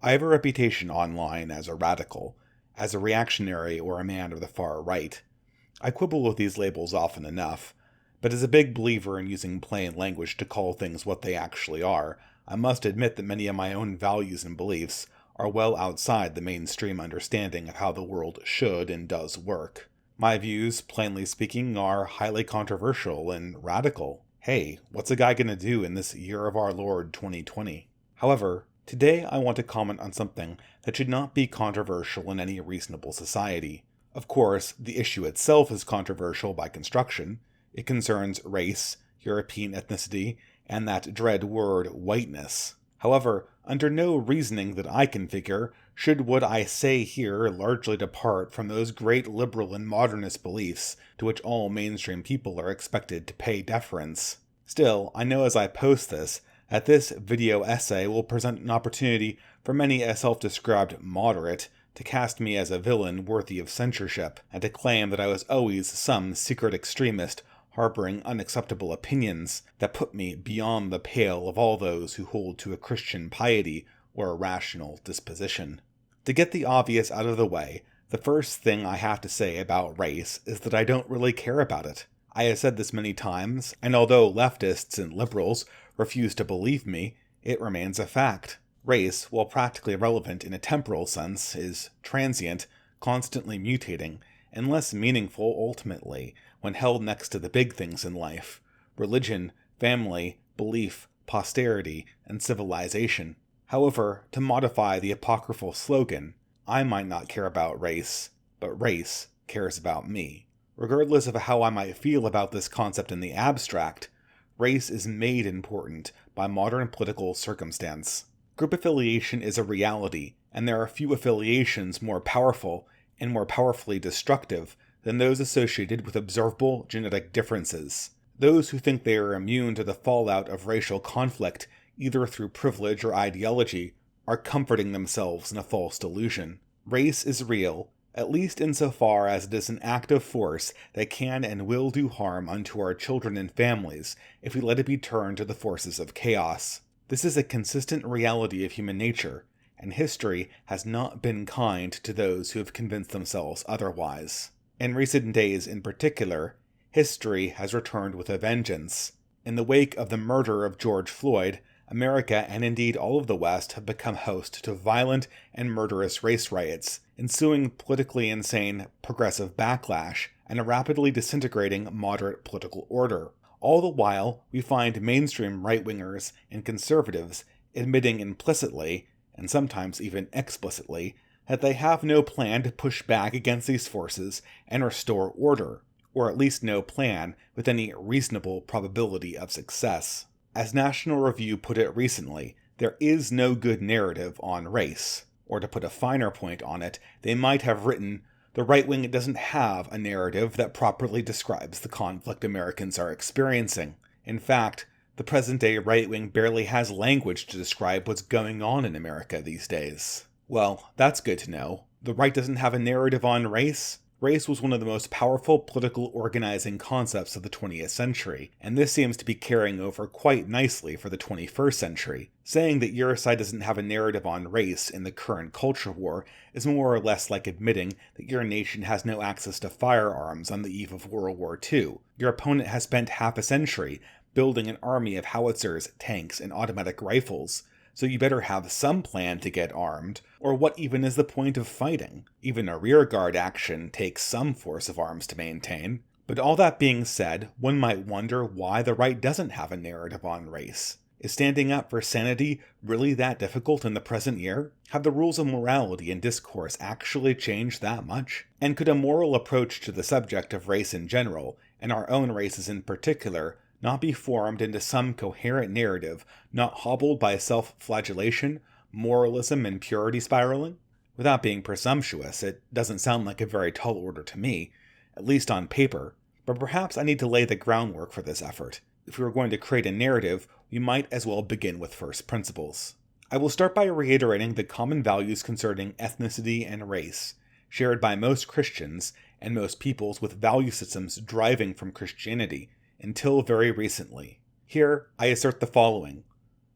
I have a reputation online as a radical, as a reactionary or a man of the far right. I quibble with these labels often enough, but as a big believer in using plain language to call things what they actually are, I must admit that many of my own values and beliefs are well outside the mainstream understanding of how the world should and does work. My views, plainly speaking, are highly controversial and radical. Hey, what's a guy gonna do in this year of our Lord 2020? However, today I want to comment on something that should not be controversial in any reasonable society. Of course, the issue itself is controversial by construction. It concerns race, European ethnicity, and that dread word, whiteness. However, under no reasoning that I can figure, should what I say here largely depart from those great liberal and modernist beliefs to which all mainstream people are expected to pay deference. Still, I know as I post this, that this video essay will present an opportunity for many a self-described moderate to cast me as a villain worthy of censorship, and to claim that I was always some secret extremist harboring unacceptable opinions that put me beyond the pale of all those who hold to a Christian piety or a rational disposition. To get the obvious out of the way, the first thing I have to say about race is that I don't really care about it. I have said this many times, and although leftists and liberals refuse to believe me, it remains a fact. Race, while practically relevant in a temporal sense, is transient, constantly mutating, and less meaningful ultimately when held next to the big things in life: religion, family, belief, posterity, and civilization. However, to modify the apocryphal slogan, I might not care about race, but race cares about me. Regardless of how I might feel about this concept in the abstract, race is made important by modern political circumstance. Group affiliation is a reality, and there are few affiliations more powerful and more powerfully destructive than those associated with observable genetic differences. Those who think they are immune to the fallout of racial conflict, either through privilege or ideology, are comforting themselves in a false delusion. Race is real, at least insofar as it is an active force that can and will do harm unto our children and families if we let it be turned to the forces of chaos. This is a consistent reality of human nature, and history has not been kind to those who have convinced themselves otherwise. In recent days in particular, history has returned with a vengeance. In the wake of the murder of George Floyd, America and indeed all of the West have become host to violent and murderous race riots, ensuing politically insane progressive backlash, and a rapidly disintegrating moderate political order. All the while, we find mainstream right-wingers and conservatives admitting implicitly, and sometimes even explicitly, that they have no plan to push back against these forces and restore order, or at least no plan with any reasonable probability of success. As National Review put it recently, there is no good narrative on race. Or to put a finer point on it, they might have written, the right wing doesn't have a narrative that properly describes the conflict Americans are experiencing. In fact, the present-day right wing barely has language to describe what's going on in America these days. Well, that's good to know. The right doesn't have a narrative on race? Race was one of the most powerful political organizing concepts of the 20th century, and this seems to be carrying over quite nicely for the 21st century. Saying that your side doesn't have a narrative on race in the current culture war is more or less like admitting that your nation has no access to firearms on the eve of World War II. Your opponent has spent half a century building an army of howitzers, tanks, and automatic rifles, so you better have some plan to get armed, or what even is the point of fighting? Even a rearguard action takes some force of arms to maintain. But all that being said, one might wonder why the right doesn't have a narrative on race. Is standing up for sanity really that difficult in the present year? Have the rules of morality and discourse actually changed that much? And could a moral approach to the subject of race in general, and our own races in particular, not be formed into some coherent narrative, not hobbled by self-flagellation, moralism, and purity spiraling? Without being presumptuous, it doesn't sound like a very tall order to me, at least on paper, but perhaps I need to lay the groundwork for this effort. If we are going to create a narrative, we might as well begin with first principles. I will start by reiterating the common values concerning ethnicity and race, shared by most Christians and most peoples with value systems deriving from Christianity, until very recently. Here, I assert the following.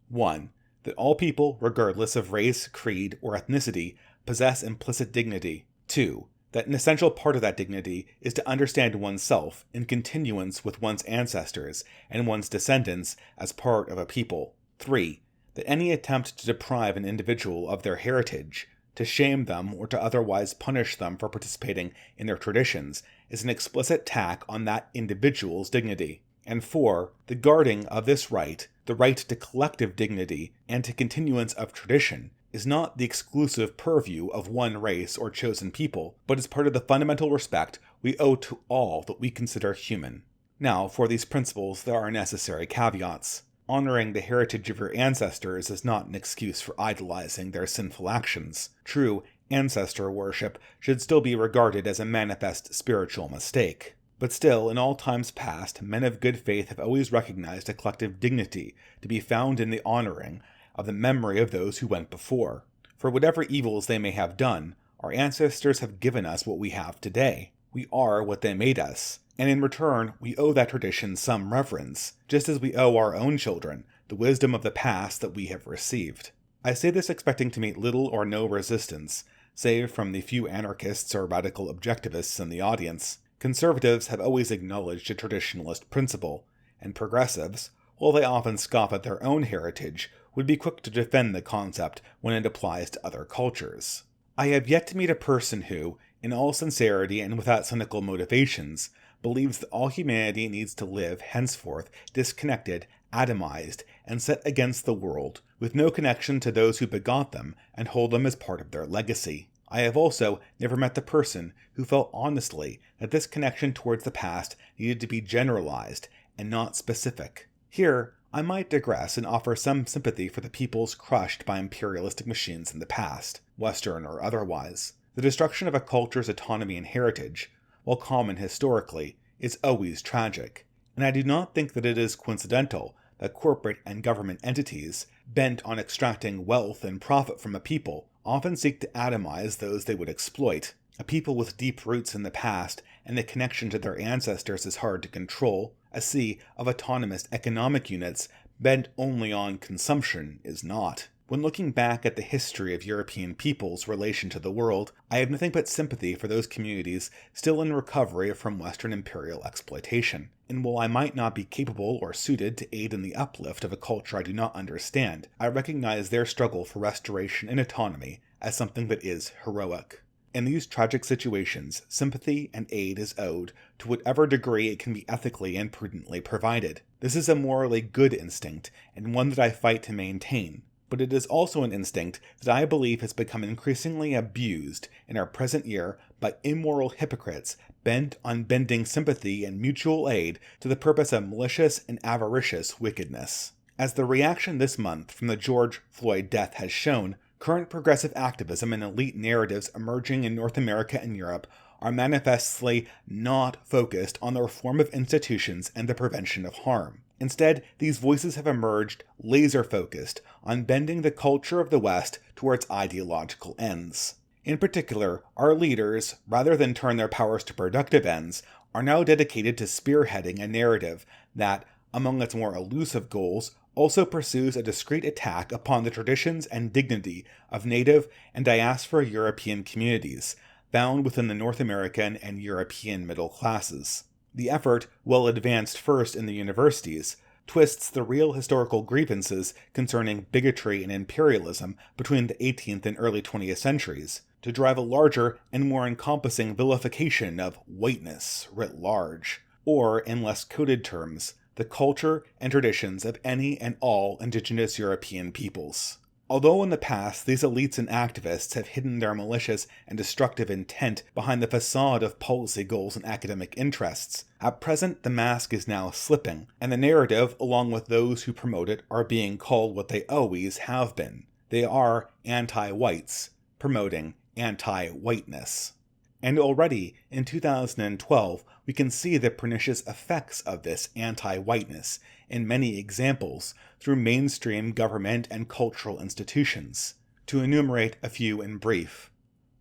1. that all people, regardless of race, creed, or ethnicity, possess implicit dignity. 2. That an essential part of that dignity is to understand oneself in continuance with one's ancestors and one's descendants as part of a people. 3. That any attempt to deprive an individual of their heritage, to shame them, or to otherwise punish them for participating in their traditions is an explicit attack on that individual's dignity. And 4. The guarding of this right, the right to collective dignity and to continuance of tradition, is not the exclusive purview of one race or chosen people, but is part of the fundamental respect we owe to all that we consider human. Now, for these principles there are necessary caveats. Honoring the heritage of your ancestors is not an excuse for idolizing their sinful actions. True, ancestor worship should still be regarded as a manifest spiritual mistake. But still, in all times past, men of good faith have always recognized a collective dignity to be found in the honoring of the memory of those who went before. For whatever evils they may have done, our ancestors have given us what we have today. We are what they made us. And in return, we owe that tradition some reverence, just as we owe our own children the wisdom of the past that we have received. I say this expecting to meet little or no resistance, save from the few anarchists or radical objectivists in the audience. Conservatives have always acknowledged a traditionalist principle, and progressives, while they often scoff at their own heritage, would be quick to defend the concept when it applies to other cultures. I have yet to meet a person who, in all sincerity and without cynical motivations, believes that all humanity needs to live henceforth disconnected, atomized, and set against the world, with no connection to those who begot them and hold them as part of their legacy. I have also never met the person who felt honestly that this connection towards the past needed to be generalized and not specific. Here, I might digress and offer some sympathy for the peoples crushed by imperialistic machines in the past, Western or otherwise. The destruction of a culture's autonomy and heritage, while common historically, is always tragic, and I do not think that it is coincidental that corporate and government entities, bent on extracting wealth and profit from a people, often seek to atomize those they would exploit. A people with deep roots in the past and the connection to their ancestors is hard to control. A sea of autonomous economic units bent only on consumption is not. When looking back at the history of European peoples' relation to the world, I have nothing but sympathy for those communities still in recovery from Western imperial exploitation. And while I might not be capable or suited to aid in the uplift of a culture I do not understand, I recognize their struggle for restoration and autonomy as something that is heroic. In these tragic situations, sympathy and aid is owed to whatever degree it can be ethically and prudently provided. This is a morally good instinct, and one that I fight to maintain. But it is also an instinct that I believe has become increasingly abused in our present year by immoral hypocrites bent on bending sympathy and mutual aid to the purpose of malicious and avaricious wickedness. As the reaction this month from the George Floyd death has shown, current progressive activism and elite narratives emerging in North America and Europe are manifestly not focused on the reform of institutions and the prevention of harm. Instead, these voices have emerged laser-focused on bending the culture of the West towards ideological ends. In particular, our leaders, rather than turn their powers to productive ends, are now dedicated to spearheading a narrative that, among its more elusive goals, also pursues a discreet attack upon the traditions and dignity of Native and diaspora European communities, found within the North American and European middle classes. The effort, well advanced first in the universities, twists the real historical grievances concerning bigotry and imperialism between the 18th and early 20th centuries, to drive a larger and more encompassing vilification of whiteness writ large, or, in less coded terms, the culture and traditions of any and all indigenous European peoples. Although in the past these elites and activists have hidden their malicious and destructive intent behind the facade of policy goals and academic interests, at present the mask is now slipping, and the narrative, along with those who promote it, are being called what they always have been. They are anti-whites, promoting anti-whiteness. And already, in 2012, we can see the pernicious effects of this anti-whiteness in many examples through mainstream government and cultural institutions. To enumerate a few in brief.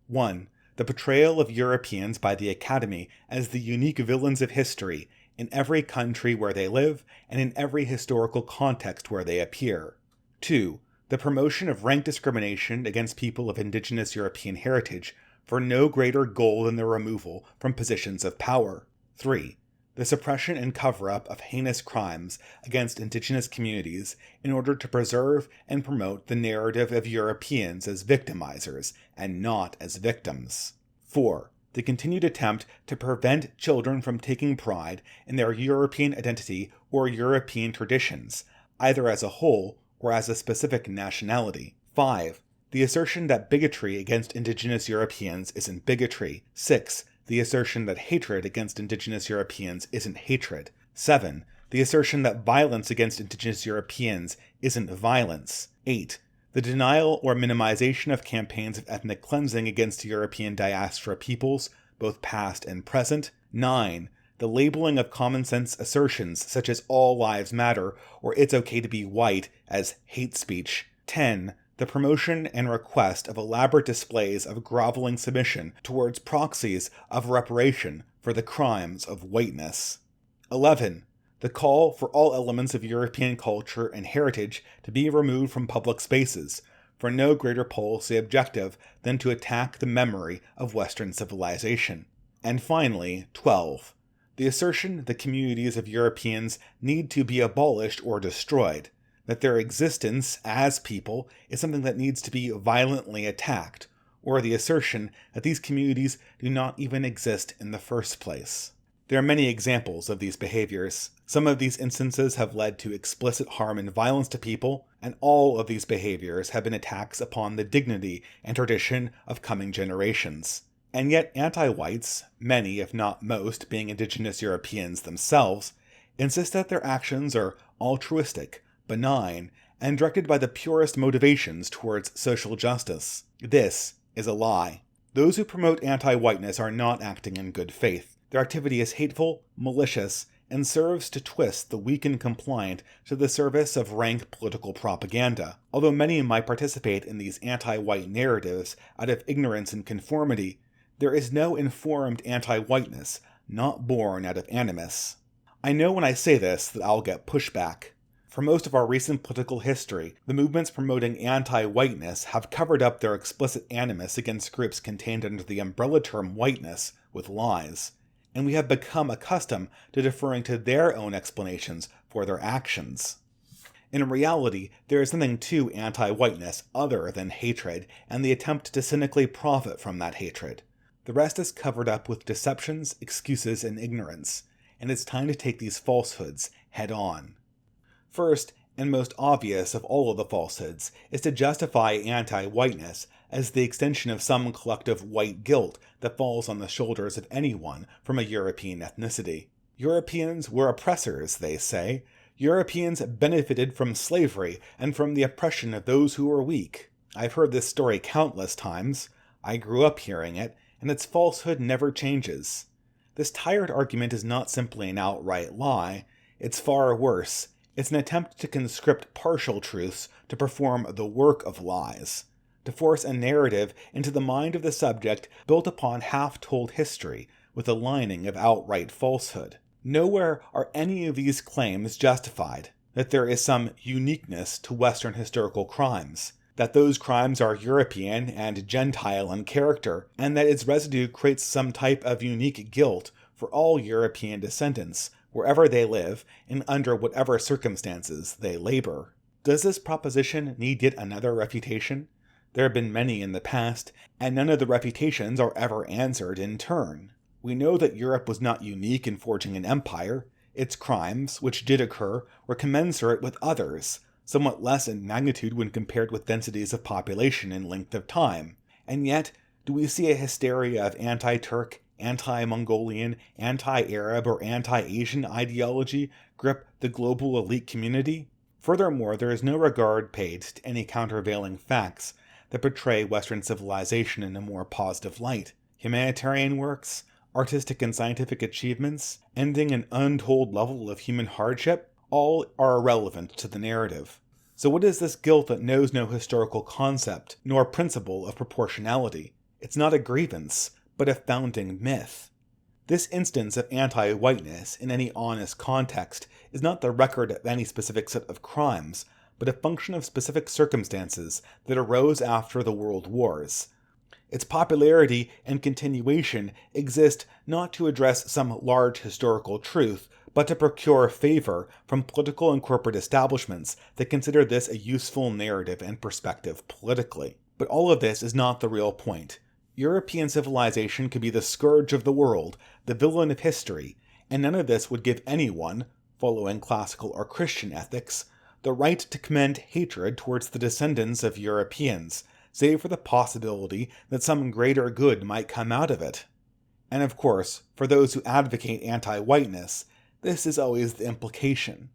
1. The portrayal of Europeans by the Academy as the unique villains of history in every country where they live and in every historical context where they appear. 2. The the promotion of rank discrimination against people of indigenous European heritage for no greater goal than their removal from positions of power. 3. The suppression and cover-up of heinous crimes against indigenous communities in order to preserve and promote the narrative of Europeans as victimizers and not as victims. 4. The continued attempt to prevent children from taking pride in their European identity or European traditions, either as a whole or as a specific nationality. 5. The assertion that bigotry against indigenous Europeans isn't bigotry. 6. The assertion that hatred against indigenous Europeans isn't hatred. 7. The assertion that violence against indigenous Europeans isn't violence. 8. The denial or minimization of campaigns of ethnic cleansing against European diaspora peoples, both past and present. 9. The labeling of common-sense assertions such as all lives matter or it's okay to be white as hate speech. 10. The promotion and request of elaborate displays of groveling submission towards proxies of reparation for the crimes of whiteness. 11. The call for all elements of European culture and heritage to be removed from public spaces, for no greater policy objective than to attack the memory of Western civilization. And finally, 12. The assertion that communities of Europeans need to be abolished or destroyed, that their existence as people is something that needs to be violently attacked, or the assertion that these communities do not even exist in the first place. There are many examples of these behaviors. Some of these instances have led to explicit harm and violence to people, and all of these behaviors have been attacks upon the dignity and tradition of coming generations. And yet anti-whites, many if not most being indigenous Europeans themselves, insist that their actions are altruistic, benign, and directed by the purest motivations towards social justice. This is a lie. Those who promote anti-whiteness are not acting in good faith. Their activity is hateful, malicious, and serves to twist the weak and compliant to the service of rank political propaganda. Although many might participate in these anti-white narratives out of ignorance and conformity, there is no informed anti-whiteness, not born out of animus. I know when I say this that I'll get pushback. For most of our recent political history, the movements promoting anti-whiteness have covered up their explicit animus against groups contained under the umbrella term whiteness with lies, and we have become accustomed to deferring to their own explanations for their actions. In reality, there is something to anti-whiteness other than hatred and the attempt to cynically profit from that hatred. The rest is covered up with deceptions, excuses, and ignorance, and it's time to take these falsehoods head on. First, and most obvious of all of the falsehoods, is to justify anti-whiteness as the extension of some collective white guilt that falls on the shoulders of anyone from a European ethnicity. Europeans were oppressors, they say. Europeans benefited from slavery and from the oppression of those who were weak. I've heard this story countless times. I grew up hearing it, and its falsehood never changes. This tired argument is not simply an outright lie. It's far worse. It's an attempt to conscript partial truths to perform the work of lies, to force a narrative into the mind of the subject built upon half-told history with a lining of outright falsehood. Nowhere are any of these claims justified, that there is some uniqueness to Western historical crimes, that those crimes are European and Gentile in character, and that its residue creates some type of unique guilt for all European descendants, wherever they live and under whatever circumstances they labor. Does this proposition need yet another refutation? There have been many in the past, and none of the refutations are ever answered in turn. We know that Europe was not unique in forging an empire. Its crimes, which did occur, were commensurate with others, somewhat less in magnitude when compared with densities of population and length of time. And yet, do we see a hysteria of anti-Turk, anti-Mongolian, anti-Arab, or anti-Asian ideology grip the global elite community? Furthermore, there is no regard paid to any countervailing facts that portray Western civilization in a more positive light. Humanitarian works, artistic and scientific achievements, ending an untold level of human hardship, all are irrelevant to the narrative. So what is this guilt that knows no historical concept nor principle of proportionality? It's not a grievance, but a founding myth. This instance of anti-whiteness in any honest context is not the record of any specific set of crimes, but a function of specific circumstances that arose after the World Wars. Its popularity and continuation exist not to address some large historical truth, but to procure favor from political and corporate establishments that consider this a useful narrative and perspective politically. But all of this is not the real point. European civilization could be the scourge of the world, the villain of history, and none of this would give anyone, following classical or Christian ethics, the right to commend hatred towards the descendants of Europeans, save for the possibility that some greater good might come out of it. And of course, for those who advocate anti-whiteness, this is always the implication.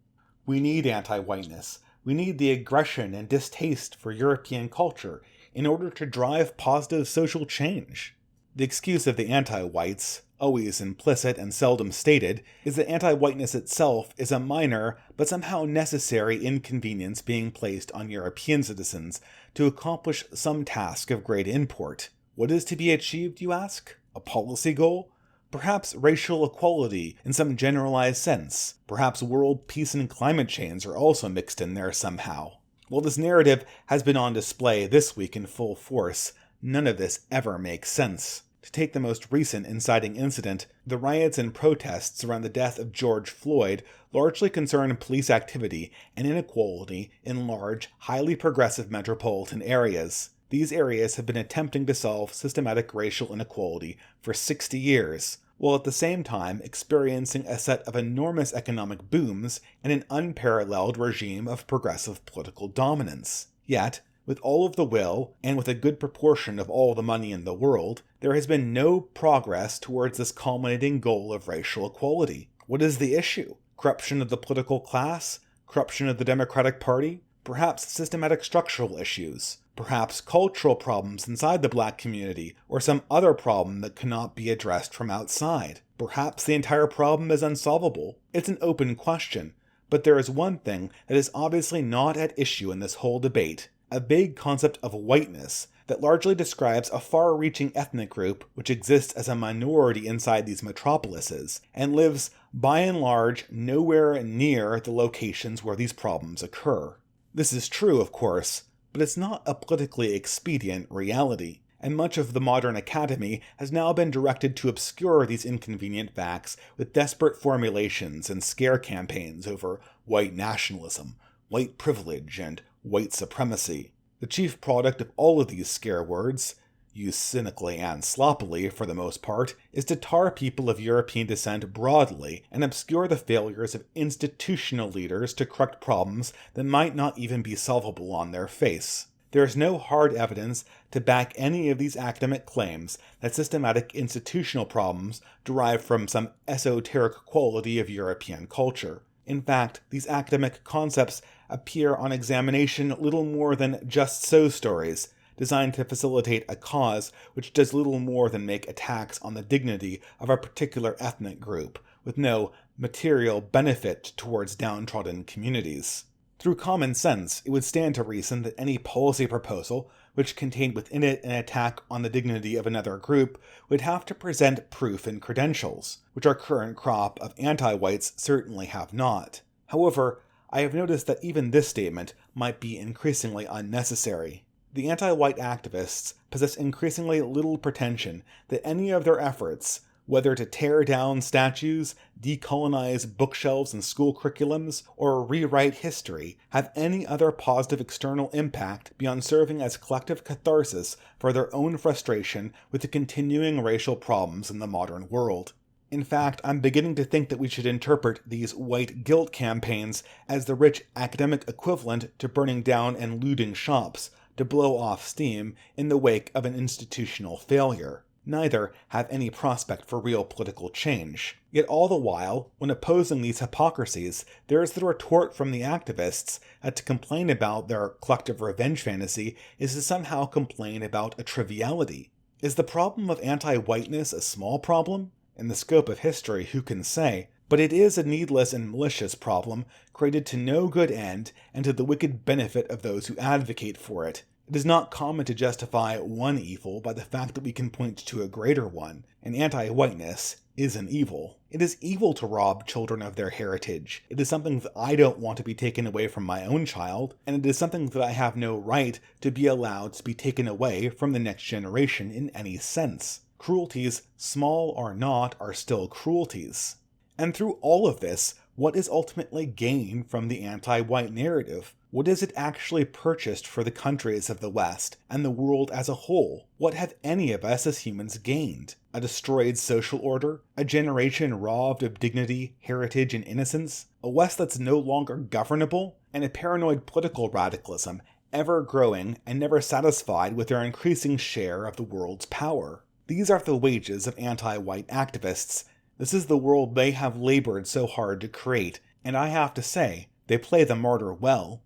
We need anti-whiteness. We need the aggression and distaste for European culture in order to drive positive social change. The excuse of the anti-whites, always implicit and seldom stated, is that anti-whiteness itself is a minor but somehow necessary inconvenience being placed on European citizens to accomplish some task of great import. What is to be achieved, you ask? A policy goal? Perhaps racial equality in some generalized sense. Perhaps world peace and climate change are also mixed in there somehow. While this narrative has been on display this week in full force, none of this ever makes sense. To take the most recent inciting incident, the riots and protests around the death of George Floyd largely concern police activity and inequality in large, highly progressive metropolitan areas. These areas have been attempting to solve systematic racial inequality for 60 years, while at the same time experiencing a set of enormous economic booms and an unparalleled regime of progressive political dominance. Yet, with all of the will, and with a good proportion of all the money in the world, there has been no progress towards this culminating goal of racial equality. What is the issue? Corruption of the political class? Corruption of the Democratic Party? Perhaps systematic structural issues? Perhaps cultural problems inside the black community, or some other problem that cannot be addressed from outside? Perhaps the entire problem is unsolvable. It's an open question, but there is one thing that is obviously not at issue in this whole debate: a vague concept of whiteness that largely describes a far-reaching ethnic group which exists as a minority inside these metropolises, and lives, by and large, nowhere near the locations where these problems occur. This is true, of course, but it's not a politically expedient reality, and much of the modern academy has now been directed to obscure these inconvenient facts with desperate formulations and scare campaigns over white nationalism, white privilege, and white supremacy. The chief product of all of these scare words, used cynically and sloppily for the most part, is to tar people of European descent broadly and obscure the failures of institutional leaders to correct problems that might not even be solvable on their face. There is no hard evidence to back any of these academic claims that systematic institutional problems derive from some esoteric quality of European culture. In fact, these academic concepts appear on examination little more than just-so stories, designed to facilitate a cause which does little more than make attacks on the dignity of a particular ethnic group, with no material benefit towards downtrodden communities. Through common sense, it would stand to reason that any policy proposal which contained within it an attack on the dignity of another group would have to present proof and credentials, which our current crop of anti-whites certainly have not. However, I have noticed that even this statement might be increasingly unnecessary. The anti-white activists possess increasingly little pretension that any of their efforts, whether to tear down statues, decolonize bookshelves and school curriculums, or rewrite history, have any other positive external impact beyond serving as collective catharsis for their own frustration with the continuing racial problems in the modern world. In fact, I'm beginning to think that we should interpret these white guilt campaigns as the rich academic equivalent to burning down and looting shops to blow off steam in the wake of an institutional failure. Neither have any prospect for real political change. Yet all the while, when opposing these hypocrisies, there is the retort from the activists that to complain about their collective revenge fantasy is to somehow complain about a triviality. Is the problem of anti-whiteness a small problem? In the scope of history, who can say? But it is a needless and malicious problem, created to no good end and to the wicked benefit of those who advocate for it. It is not common to justify one evil by the fact that we can point to a greater one, and anti-whiteness is an evil. It is evil to rob children of their heritage. It is something that I don't want to be taken away from my own child, and it is something that I have no right to be allowed to be taken away from the next generation in any sense. Cruelties, small or not, are still cruelties. And through all of this, what is ultimately gained from the anti-white narrative? What is it actually purchased for the countries of the West and the world as a whole? What have any of us as humans gained? A destroyed social order? A generation robbed of dignity, heritage, and innocence? A West that's no longer governable? And a paranoid political radicalism, ever growing and never satisfied with their increasing share of the world's power? These are the wages of anti-white activists. This is the world they have labored so hard to create, and I have to say, they play the martyr well.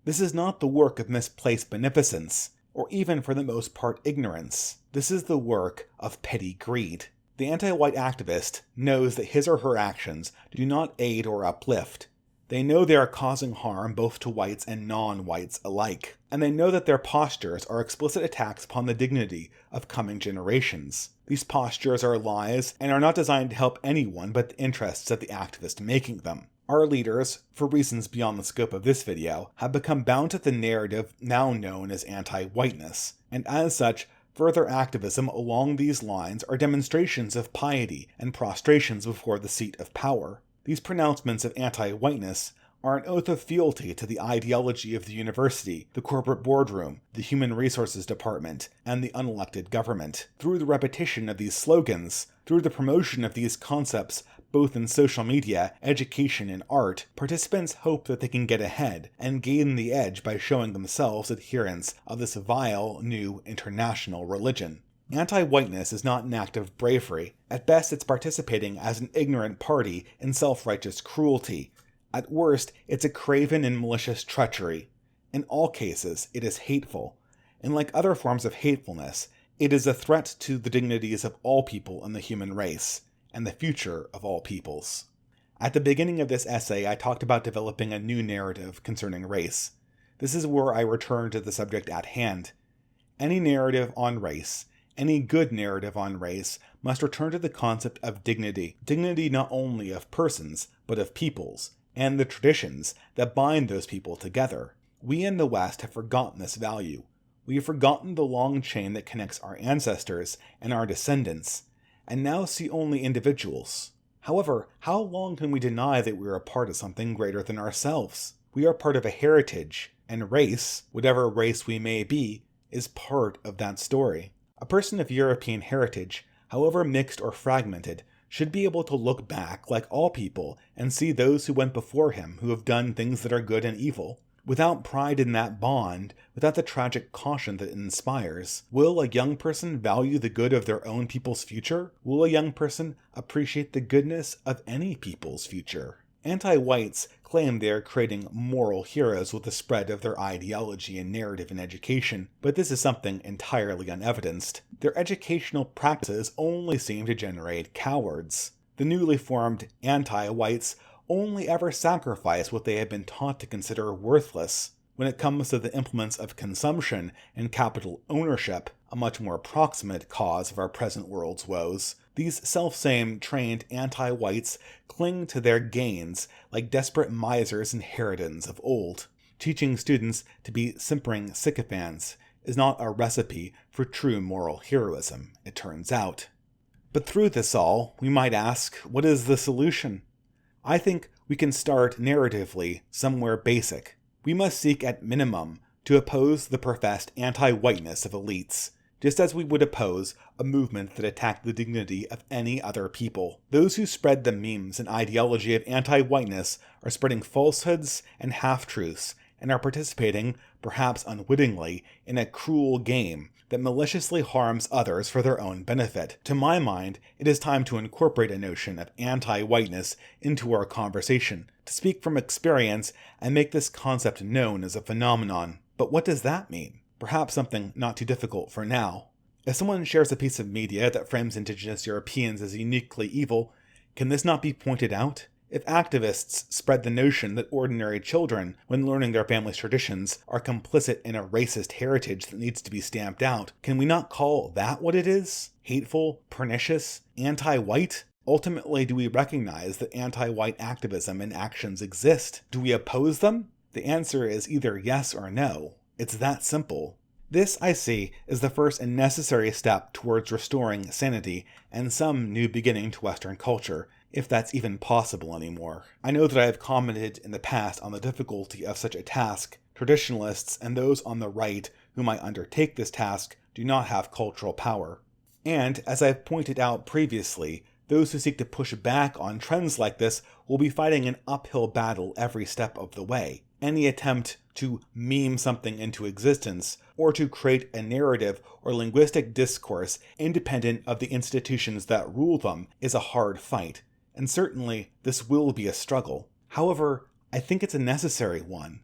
This is not the work of misplaced beneficence, or even for the most part ignorance. This is the work of petty greed. The anti-white activist knows that his or her actions do not aid or uplift. They know they are causing harm both to whites and non-whites alike, and they know that their postures are explicit attacks upon the dignity of coming generations. These postures are lies and are not designed to help anyone but the interests of the activist making them. Our leaders, for reasons beyond the scope of this video, have become bound to the narrative now known as anti-whiteness, and as such, further activism along these lines are demonstrations of piety and prostrations before the seat of power. These pronouncements of anti-whiteness are an oath of fealty to the ideology of the university, the corporate boardroom, the human resources department, and the unelected government. Through the repetition of these slogans, through the promotion of these concepts, both in social media, education, and art, participants hope that they can get ahead and gain the edge by showing themselves adherents of this vile, new, international religion. Anti-whiteness is not an act of bravery. At best, it's participating as an ignorant party in self-righteous cruelty. At worst, it's a craven and malicious treachery. In all cases, it is hateful. And like other forms of hatefulness, it is a threat to the dignities of all people in the human race, and the future of all peoples. At the beginning of this essay, I talked about developing a new narrative concerning race. This is where I return to the subject at hand. Any narrative on race, any good narrative on race, must return to the concept of dignity. Dignity not only of persons, but of peoples, and the traditions that bind those people together. We in the West have forgotten this value. We have forgotten the long chain that connects our ancestors and our descendants, and now see only individuals. However, how long can we deny that we are a part of something greater than ourselves? We are part of a heritage, and race, whatever race we may be, is part of that story. A person of European heritage, however mixed or fragmented, should be able to look back like all people and see those who went before him who have done things that are good and evil. Without pride in that bond, without the tragic caution that it inspires, will a young person value the good of their own people's future? Will a young person appreciate the goodness of any people's future? Anti-whites claim they are creating moral heroes with the spread of their ideology and narrative in education, but this is something entirely unevidenced. Their educational practices only seem to generate cowards. The newly formed anti-whites only ever sacrifice what they have been taught to consider worthless. When it comes to the implements of consumption and capital ownership, a much more proximate cause of our present world's woes, these self-same trained anti-whites cling to their gains like desperate misers and harridans of old. Teaching students to be simpering sycophants is not a recipe for true moral heroism, it turns out. But through this all, we might ask, what is the solution? I think we can start narratively somewhere basic. We must seek at minimum to oppose the professed anti-whiteness of elites, just as we would oppose a movement that attacked the dignity of any other people. Those who spread the memes and ideology of anti-whiteness are spreading falsehoods and half-truths, and are participating, perhaps unwittingly, in a cruel game that maliciously harms others for their own benefit. To my mind, it is time to incorporate a notion of anti-whiteness into our conversation, to speak from experience and make this concept known as a phenomenon. But what does that mean? Perhaps something not too difficult for now. If someone shares a piece of media that frames Indigenous Europeans as uniquely evil, can this not be pointed out? If activists spread the notion that ordinary children, when learning their family's traditions, are complicit in a racist heritage that needs to be stamped out, can we not call that what it is? Hateful, pernicious, anti-white? Ultimately, do we recognize that anti-white activism and actions exist? Do we oppose them? The answer is either yes or no. It's that simple. This, I see, is the first and necessary step towards restoring sanity and some new beginning to Western culture, if that's even possible anymore. I know that I have commented in the past on the difficulty of such a task. Traditionalists and those on the right who might undertake this task do not have cultural power. And, as I've pointed out previously, those who seek to push back on trends like this will be fighting an uphill battle every step of the way. Any attempt to meme something into existence, or to create a narrative or linguistic discourse independent of the institutions that rule them, is a hard fight, and certainly this will be a struggle. However, I think it's a necessary one.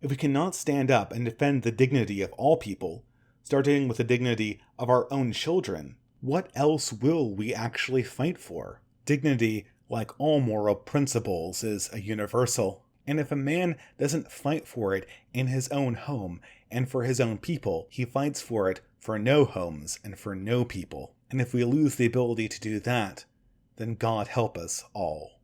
If we cannot stand up and defend the dignity of all people, starting with the dignity of our own children, what else will we actually fight for? Dignity, like all moral principles, is a universal. And if a man doesn't fight for it in his own home and for his own people, he fights for it for no homes and for no people. And if we lose the ability to do that, then God help us all.